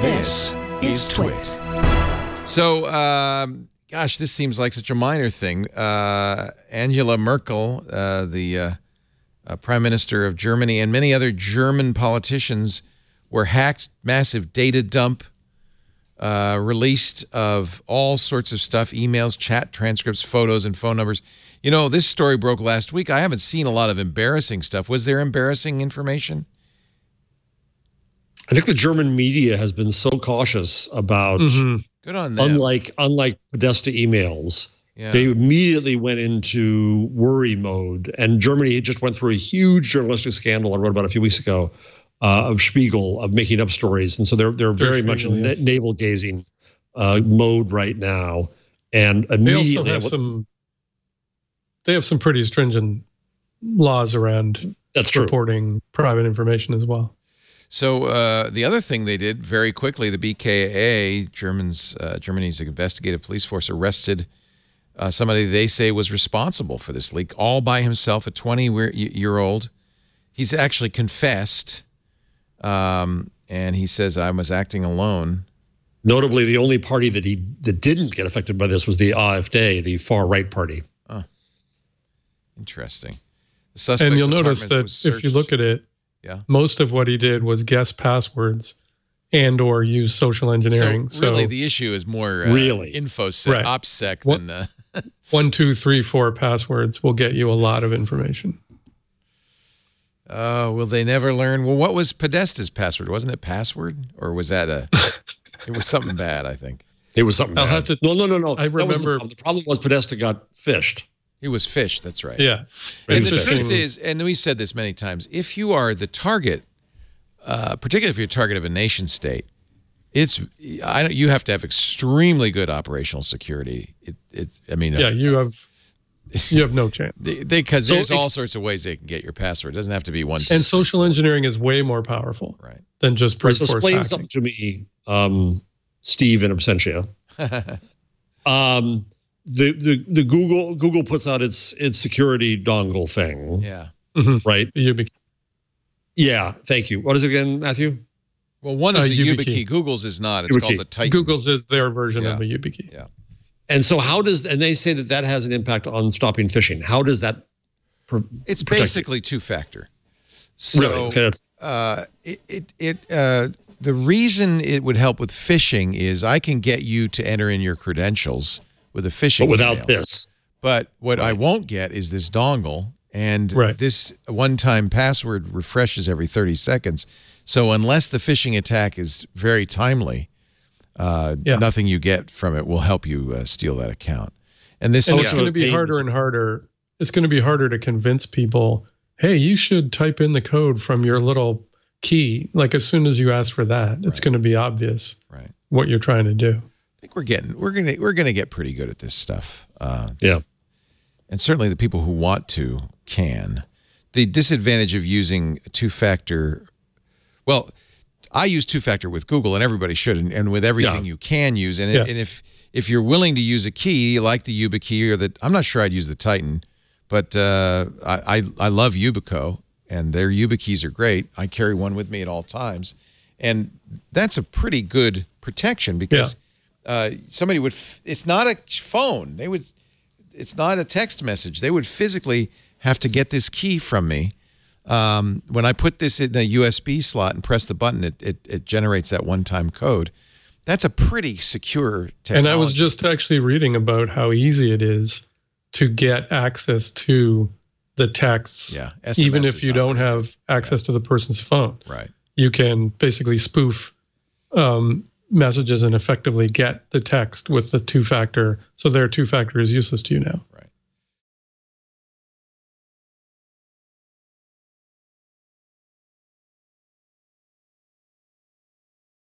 This is TWiT. So, gosh, this seems like such a minor thing. Angela Merkel, the Prime Minister of Germany, and many other German politicians were hacked, massive data dump, released of all sorts of stuff, emails, chat transcripts, photos, and phone numbers. You know, this story broke last week. I haven't seen a lot of embarrassing stuff. Was there embarrassing information? I think the German media has been so cautious about, Good on them. unlike Podesta emails, they immediately went into worry mode. And Germany just went through a huge journalistic scandal I wrote about a few weeks ago of Spiegel, of making up stories. And so they're very much in navel gazing mode right now. And immediately they have some pretty stringent laws around reporting private information as well. So the other thing they did very quickly, the BKA, Germany's investigative police force, arrested somebody they say was responsible for this leak, all by himself, a 20-year-old. He's actually confessed, and he says, I was acting alone. Notably, the only party that didn't get affected by this was the AfD, the far-right party. Oh, interesting. The suspect's and you'll notice that was if you look at it, most of what he did was guess passwords and or use social engineering. So really, the issue is more InfoSec, OPSEC than 1, 2, 3, 4 passwords will get you a lot of information. Will they never learn? Well, what was Podesta's password? Wasn't it password, or was that it was something bad? I think it was something bad. No. I remember the problem was Podesta got phished. He was phished, that's right. Yeah. And the truth is, and we've said this many times, if you are the target, particularly if you're a target of a nation state, you have to have extremely good operational security. You have no chance. Because there's all sorts of ways they can get your password. It doesn't have to be one. And social engineering is way more powerful than just brute force explain hacking. something to me, Steve in absentia. The Google puts out its security dongle thing. Yeah. Right. The YubiKey. Yeah. Thank you. What is it again, Matthew? Well, one is a YubiKey. Google's is not. It's called the Titan. Google's is their version of a YubiKey. Yeah. And so and they say that has an impact on stopping phishing. How does that It's basically two-factor. So really? The reason it would help with phishing is I can get you to enter in your credentials with a phishing But without email. this. But what I won't get is this dongle, and this one-time password refreshes every 30 seconds. So unless the phishing attack is very timely, nothing you get from it will help you steal that account. And it's going to be harder and harder. It's going to be harder to convince people, hey, you should type in the code from your little key. Like as soon as you ask for that, it's going to be obvious what you're trying to do. I think we're gonna get pretty good at this stuff. And certainly the people who want to can. The disadvantage of using two-factor, well, I use two-factor with Google, and everybody should, and with everything you can use. And if you're willing to use a key like the YubiKey or I'm not sure I'd use the Titan, but I love Yubico, and their YubiKeys are great. I carry one with me at all times, and that's a pretty good protection because. Somebody would, it's not a phone. It's not a text message. They would physically have to get this key from me. When I put this in a USB slot and press the button, it generates that one-time code. That's a pretty secure technology. And I was just actually reading about how easy it is to get access to the texts, even if you don't have access to the person's phone. Right. You can basically spoof messages and effectively get the text with the two-factor. So their two-factor is useless to you now. Right.